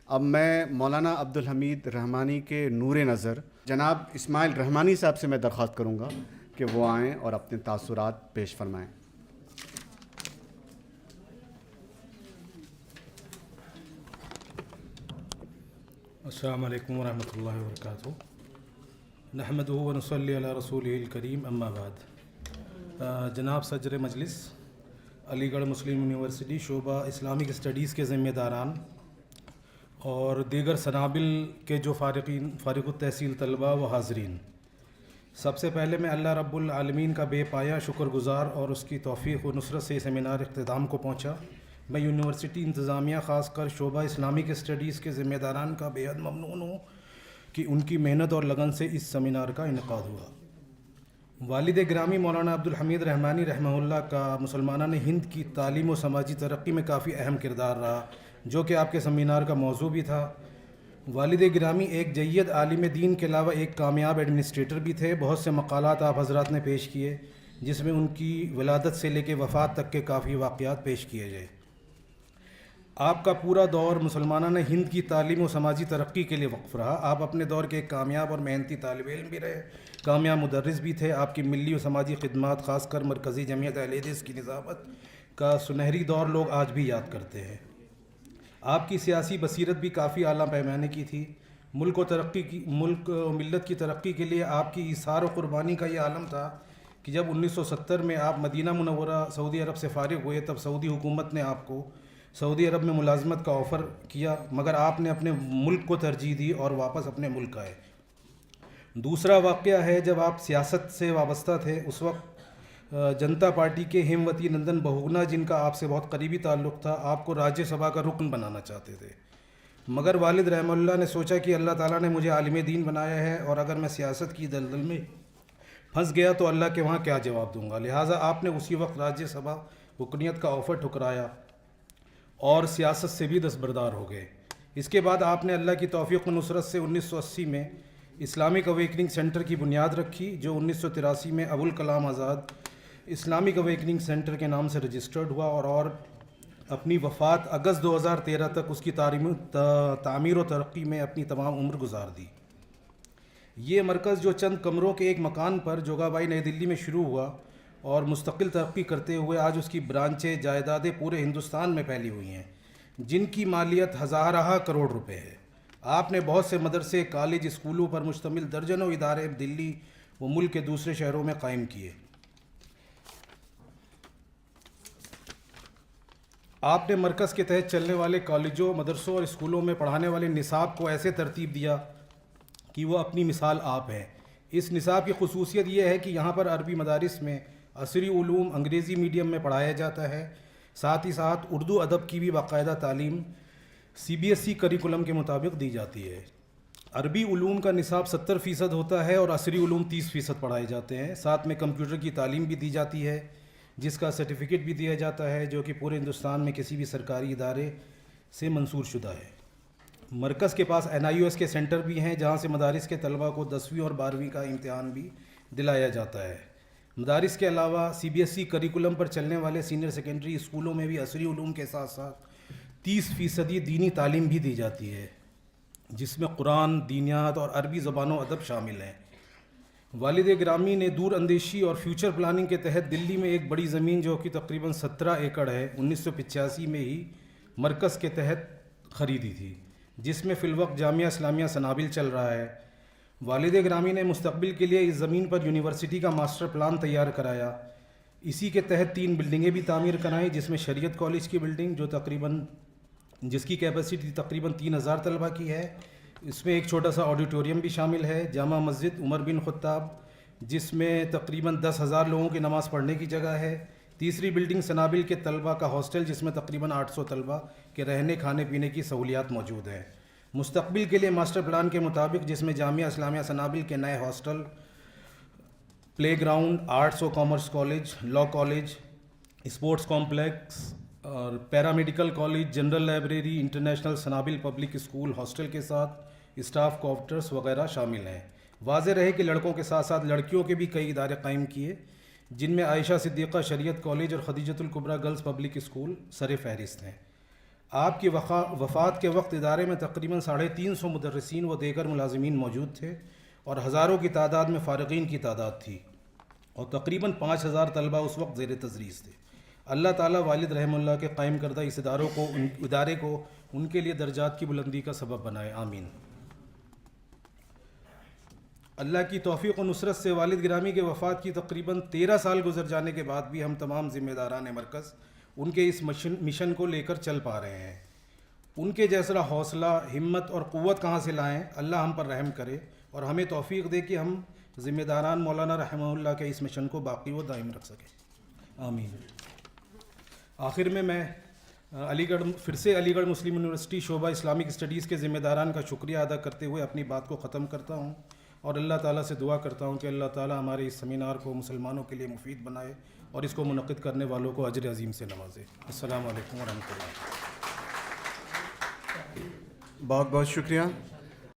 اب میں مولانا عبدالحمید رحمانی کے نور نظر جناب اسماعیل رحمانی صاحب سے میں درخواست کروں گا کہ وہ آئیں اور اپنے تاثرات پیش فرمائیں۔ السلام علیکم ورحمۃ اللہ وبرکاتہ۔ نحمدہ و نصلی علی رسولہ الکریم، اما بعد۔ جناب صدر مجلس، علی گڑھ مسلم یونیورسٹی شعبہ اسلامک اسٹڈیز کے ذمہ داران اور دیگر سنابل کے جو فارغ التحصیل طلباء و حاضرین، سب سے پہلے میں اللہ رب العالمین کا بے پایا شکر گزار اور اس کی توفیق و نصرت سے سیمینار اختتام کو پہنچا۔ میں یونیورسٹی انتظامیہ، خاص کر شعبہ اسلامک اسٹڈیز کے ذمہ داران کا بے حد ممنون ہوں کہ ان کی محنت اور لگن سے اس سیمینار کا انعقاد ہوا۔ والد گرامی مولانا عبدالحمید رحمانی رحمہ اللہ کا مسلمانان ہند کی تعلیم و سماجی ترقی میں کافی اہم کردار رہا، جو کہ آپ کے سیمینار کا موضوع بھی تھا۔ والد گرامی ایک جید عالم دین کے علاوہ ایک کامیاب ایڈمنسٹریٹر بھی تھے۔ بہت سے مقالات آپ حضرات نے پیش کیے، جس میں ان کی ولادت سے لے کے وفات تک کے کافی واقعات پیش کیے گئے۔ آپ کا پورا دور مسلمانان ہند کی تعلیم و سماجی ترقی کے لیے وقف رہا۔ آپ اپنے دور کے ایک کامیاب اور محنتی طالب علم بھی رہے، کامیاب مدرس بھی تھے۔ آپ کی ملی و سماجی خدمات، خاص کر مرکزی جمعیت اہل حدیث کی نظامت کا سنہری دور لوگ آج بھی یاد کرتے ہیں۔ آپ کی سیاسی بصیرت بھی کافی اعلیٰ پیمانے کی تھی۔ ملک و ملت کی ترقی کے لیے آپ کی ایثار و قربانی کا یہ عالم تھا کہ جب 1970 میں آپ مدینہ منورہ سعودی عرب سے فارغ ہوئے، تب سعودی حکومت نے آپ کو سعودی عرب میں ملازمت کا آفر کیا، مگر آپ نے اپنے ملک کو ترجیح دی اور واپس اپنے ملک آئے۔ دوسرا واقعہ ہے، جب آپ سیاست سے وابستہ تھے، اس وقت جنتا پارٹی کے ہیموتی نندن بہوگنا، جن کا آپ سے بہت قریبی تعلق تھا، آپ کو راجیہ سبھا کا رکن بنانا چاہتے تھے، مگر والد رحمہ اللہ نے سوچا کہ اللہ تعالیٰ نے مجھے عالم دین بنایا ہے، اور اگر میں سیاست کی دلدل میں پھنس گیا تو اللہ کے وہاں کیا جواب دوں گا۔ لہٰذا آپ نے اسی وقت راجیہ سبھا رکنیت کا آفر ٹھکرایا اور سیاست سے بھی دستبردار ہو گئے۔ اس کے بعد آپ نے اللہ کی توفیق و نصرت سے 1980 میں اسلامک اویکننگ سینٹر کی بنیاد رکھی، جو 1983 میں Abul Kalam Azad Islamic awakening centre کے نام سے رجسٹرڈ ہوا، اور اپنی وفات اگست 2013 تک اس کی تعمیر و ترقی میں اپنی تمام عمر گزار دی۔ یہ مرکز، جو چند کمروں کے ایک مکان پر جوگا بائی نئی دلی میں شروع ہوا اور مستقل ترقی کرتے ہوئے آج اس کی برانچیں جائیدادیں پورے ہندوستان میں پھیلی ہوئی ہیں، جن کی مالیت ہزارہ کروڑ روپے ہے۔ آپ نے بہت سے مدرسے، کالج، اسکولوں پر مشتمل درجنوں ادارے دلی و ملک کے دوسرے شہروں میں قائم کیے۔ آپ نے مرکز کے تحت چلنے والے کالجوں، مدرسوں اور اسکولوں میں پڑھانے والے نصاب کو ایسے ترتیب دیا کہ وہ اپنی مثال آپ ہیں۔ اس نصاب کی خصوصیت یہ ہے کہ یہاں پر عربی مدارس میں عصری علوم انگریزی میڈیم میں پڑھایا جاتا ہے، ساتھ ہی ساتھ اردو ادب کی بھی باقاعدہ تعلیم CBSE کریکولم کے مطابق دی جاتی ہے۔ عربی علوم کا نصاب 70% ہوتا ہے اور عصری علوم 30% پڑھائے جاتے ہیں۔ ساتھ میں کمپیوٹر کی تعلیم بھی دی جاتی ہے، جس کا سرٹیفکیٹ بھی دیا جاتا ہے، جو کہ پورے ہندوستان میں کسی بھی سرکاری ادارے سے منصور شدہ ہے۔ مرکز کے پاس NIOS کے سینٹر بھی ہیں، جہاں سے مدارس کے طلباء کو 10ویں اور 12ویں کا امتحان بھی دلایا جاتا ہے۔ مدارس کے علاوہ CBSE کریکولم پر چلنے والے سینئر سیکنڈری اسکولوں میں بھی عصری علوم کے ساتھ ساتھ 30% دینی تعلیم بھی دی جاتی ہے، جس میں قرآن، دینیات اور عربی زبان و ادب شامل ہیں۔ والد گرامی نے دور اندیشی اور فیوچر پلاننگ کے تحت دلی میں ایک بڑی زمین، جو کہ تقریباً 17 ایکڑ ہے، 1985 میں ہی مرکز کے تحت خریدی تھی، جس میں فی الوقت جامعہ اسلامیہ سنابل چل رہا ہے۔ والد گرامی نے مستقبل کے لیے اس زمین پر یونیورسٹی کا ماسٹر پلان تیار کرایا۔ اسی کے تحت 3 بلڈنگیں بھی تعمیر کرائیں، جس میں شریعت کالج کی بلڈنگ، جس کی کیپیسٹی تقریباً 3000 طلبہ کی ہے، اس میں ایک چھوٹا سا آڈیٹوریم بھی شامل ہے۔ جامع مسجد عمر بن خطاب، جس میں تقریباً 10,000 لوگوں کی نماز پڑھنے کی جگہ ہے۔ تیسری بلڈنگ سنابل کے طلبہ کا ہاسٹل، جس میں تقریباً 800 طلبہ کے رہنے کھانے پینے کی سہولیات موجود ہیں۔ مستقبل کے لیے ماسٹر پلان کے مطابق، جس میں جامعہ اسلامیہ سنابل کے نئے ہاسٹل، پلے گراؤنڈ، آرٹس و commerce college, law college, sports complex اور paramedical college, general library, international Sanabil public school hostel کے ساتھ اسٹاف کوارٹرز وغیرہ شامل ہیں۔ واضح رہے کہ لڑکوں کے ساتھ ساتھ لڑکیوں کے بھی کئی ادارے قائم کیے، جن میں عائشہ صدیقہ شریعت کالج اور خدیجۃ الکبریٰ گرلز پبلک اسکول سر فہرست ہیں۔ آپ کی وفات کے وقت ادارے میں تقریباً 350 مدرسین و دیگر ملازمین موجود تھے اور ہزاروں کی تعداد میں فارغین کی تعداد تھی اور تقریباً 5000 طلبہ اس وقت زیر تدریس تھے۔ اللہ تعالیٰ والد رحمہ اللہ کے قائم کردہ اس ادارے کو ان کے لیے درجات کی بلندی کا سبب بنائے، آمین۔ اللہ کی توفیق و نصرت سے والد گرامی کے وفات کی تقریباً 13 سال گزر جانے کے بعد بھی ہم تمام ذمہ داران مرکز ان کے اس مشن کو لے کر چل پا رہے ہیں۔ ان کے جیسا حوصلہ، ہمت اور قوت کہاں سے لائیں؟ اللہ ہم پر رحم کرے اور ہمیں توفیق دے کہ ہم ذمہ داران مولانا رحمہ اللہ کے اس مشن کو باقی و دائم رکھ سکیں، آمین۔ آخر میں علی گڑھ مسلم یونیورسٹی شعبہ اسلامک اسٹڈیز کے ذمہ داران کا شکریہ ادا کرتے ہوئے اپنی بات کو ختم کرتا ہوں اور اللہ تعالیٰ سے دعا کرتا ہوں کہ اللہ تعالیٰ ہمارے اس سیمینار کو مسلمانوں کے لیے مفید بنائے اور اس کو منعقد کرنے والوں کو اجر عظیم سے نوازے۔ السلام علیکم ورحمۃ اللہ۔ بہت بہت شکریہ۔